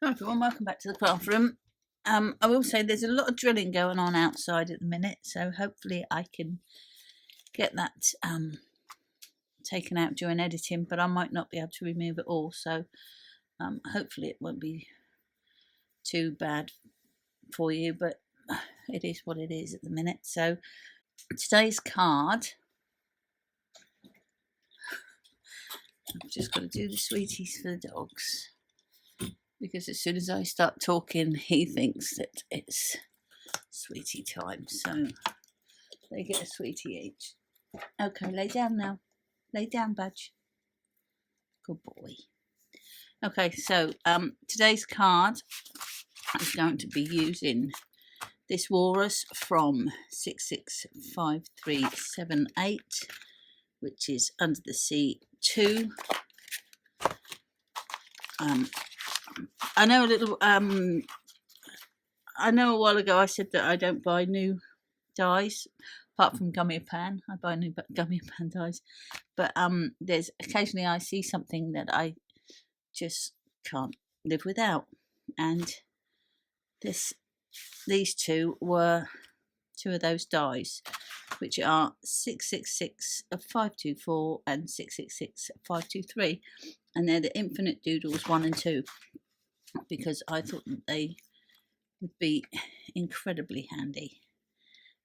Hi everyone, welcome back to the craft room. I will say there's a lot of drilling going on outside at the minute, so hopefully I can get that taken out during editing, but I might not be able to remove it all, so hopefully it won't be too bad for you, but it is what it is at the minute. So today's card, I've just got to do the sweeties for the dogs, because as soon as I start talking, he thinks that it's sweetie time. So they get a sweetie each. Okay, lay down now. Lay down, Budge. Good boy. Okay, so today's card is going to be using this Walrus from 665378, which is Under the Sea 2. I know I know a while ago I said that I don't buy new dies, apart from gummy pan. I buy new gummy pan dies, but there's occasionally I see something that I just can't live without, and these two were two of those dies, which are 666-524 and 666-523, and they're the Infinite Doodles 1 and 2, because I thought that they would be incredibly handy.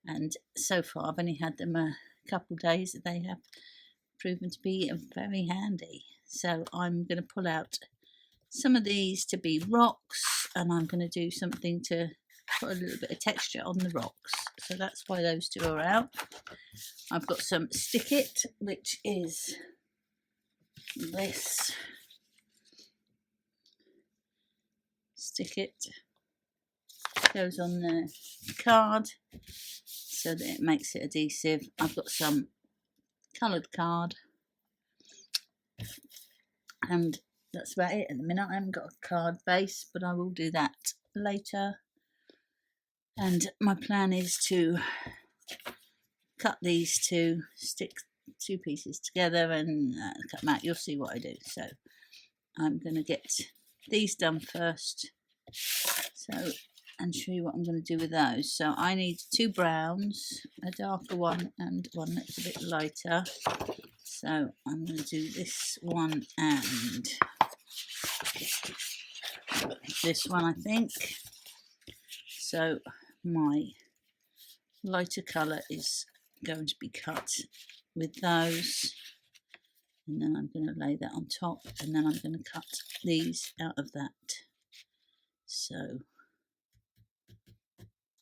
And so far I've only had them a couple of days, that they have proven to be very handy. So I'm going to pull out some of these to be rocks, and I'm going to do something to put a little bit of texture on the rocks. So that's why those two are out. I've got some Stick It, which is this. Stick It goes on the card so that it makes it adhesive. I've got some coloured card, and that's about it at the minute. I haven't got a card base, but I will do that later. And my plan is to cut these two, stick two pieces together and cut them out. You'll see what I do. So I'm going to get these done first, and show you what I'm going to do with those. So I need two browns, a darker one and one that's a bit lighter. So I'm going to do this one and this one, I think. So my lighter colour is going to be cut with those, and then I'm going to lay that on top, and then I'm going to cut these out of that. So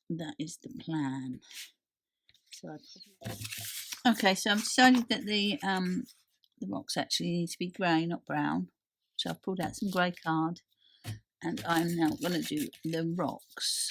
that is the plan. So okay, so I've decided that the rocks actually need to be grey, not brown. So I've pulled out some grey card, and I'm now going to do the rocks.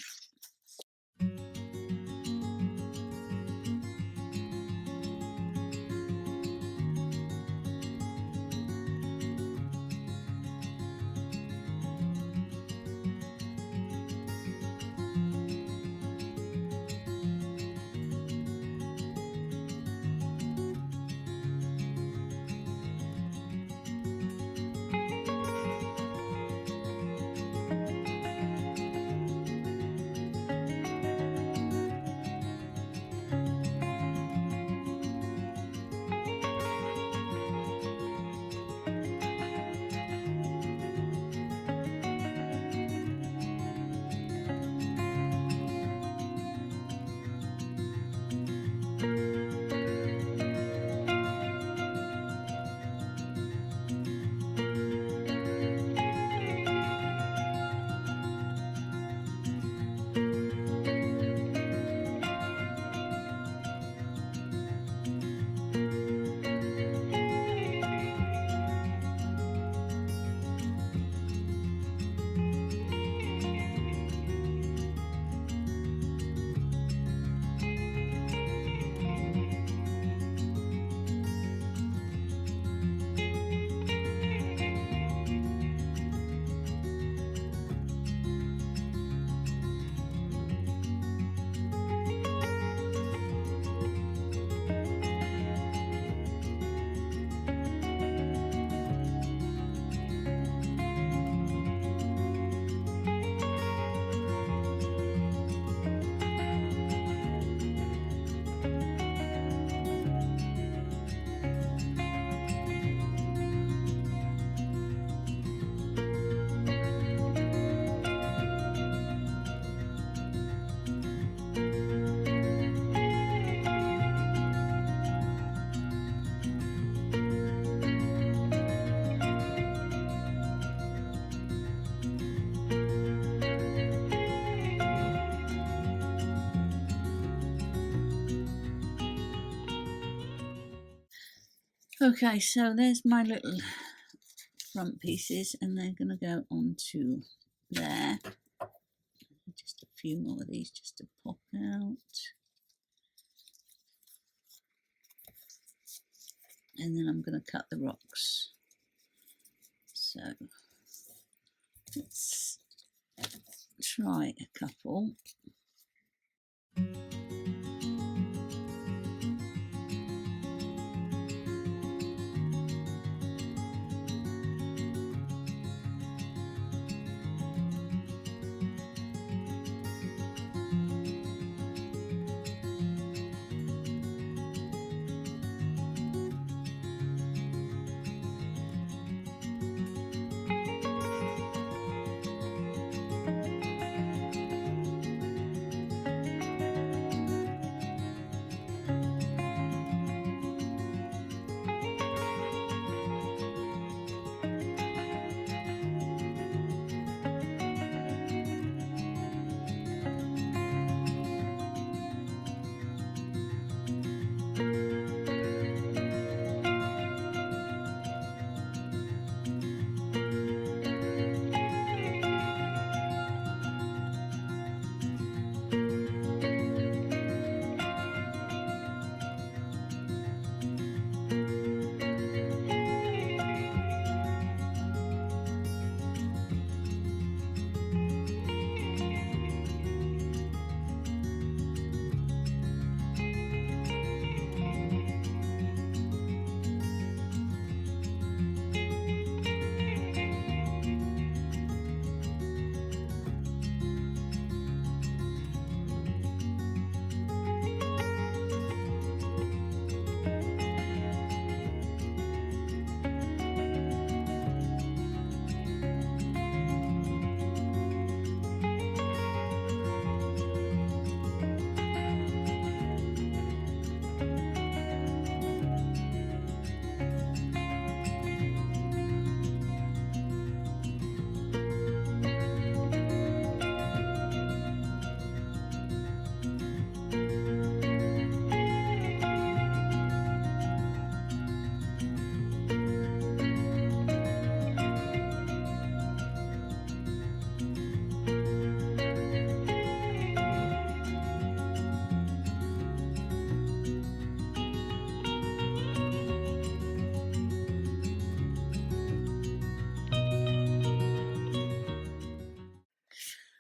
Okay, so there's my little front pieces, and they're going to go onto there. Just a few more of these just to pop out. And then I'm going to cut the rocks. So let's try a couple.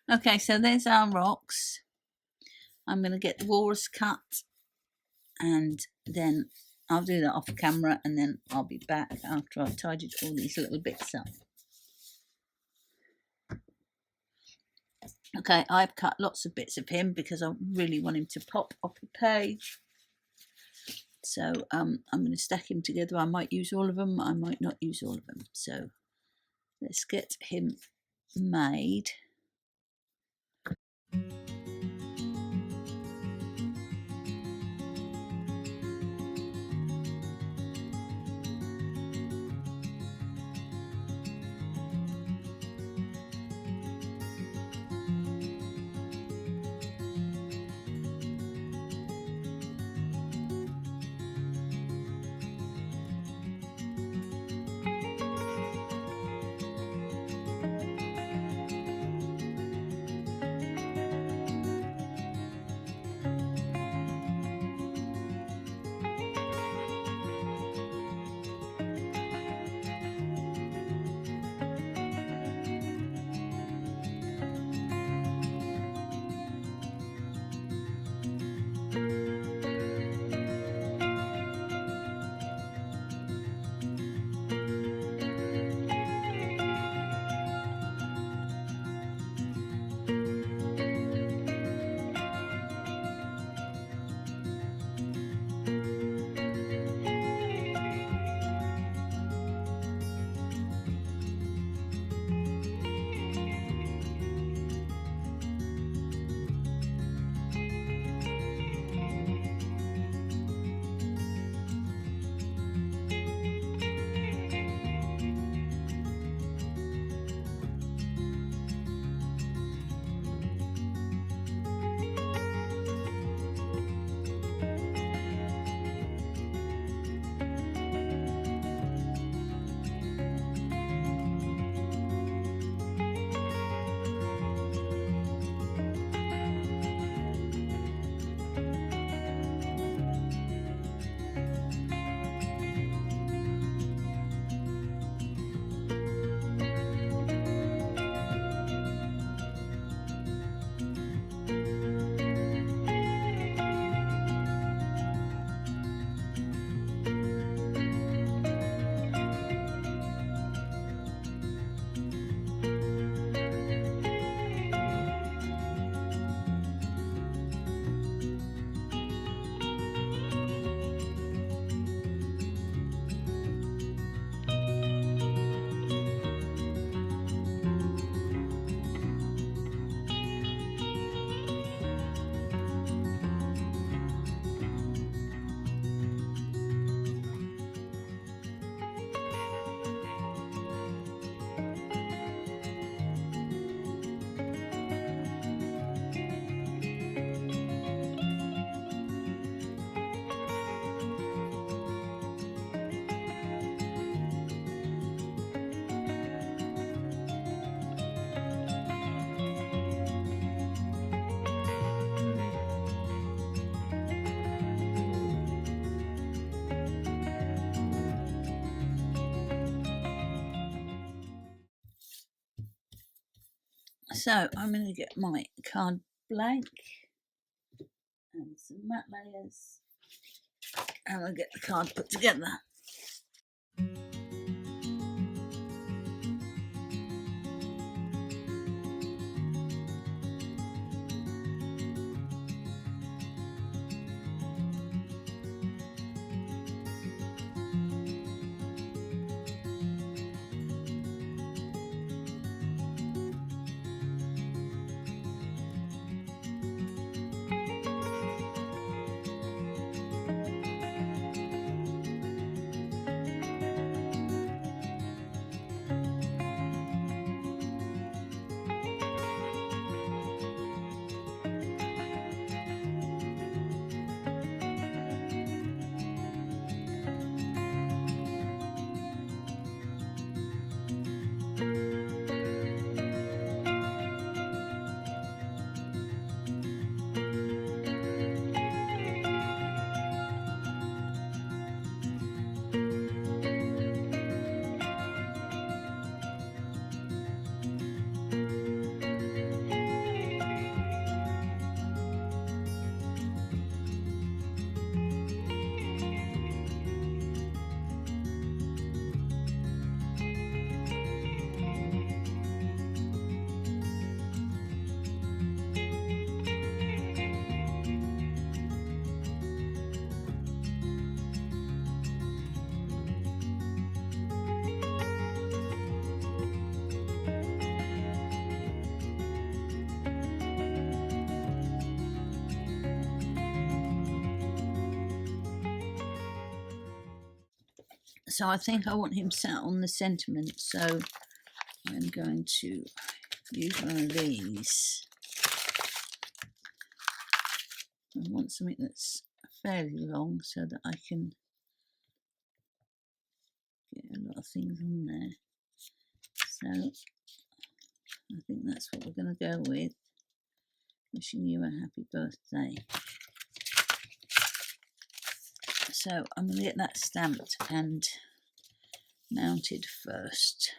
Okay, so there's our rocks. I'm going to get the walrus cut, and then I'll do that off camera, and then I'll be back after I've tidied all these little bits up. Okay, I've cut lots of bits of him because I really want him to pop off the page. So I'm going to stack him together. I might use all of them, I might not use all of them. So let's get him made. So I'm going to get my card blank and some matte layers, and I'll get the card put together. So I think I want him sat on the sentiment, so I'm going to use one of these. I want something that's fairly long so that I can get a lot of things on there. So I think that's what we're going to go with. Wishing you a happy birthday. So I'm going to get that stamped and mounted first.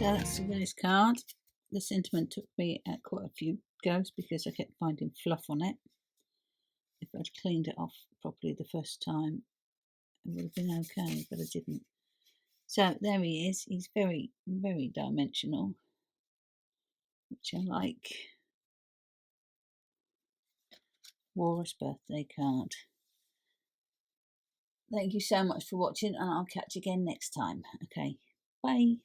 So that's today's card. The sentiment took me at quite a few goes because I kept finding fluff on it. If I'd cleaned it off properly the first time, it would have been okay, but I didn't. So there he is. He's very, very dimensional, which I like. Walrus birthday card. Thank you so much for watching, and I'll catch you again next time. Okay, bye.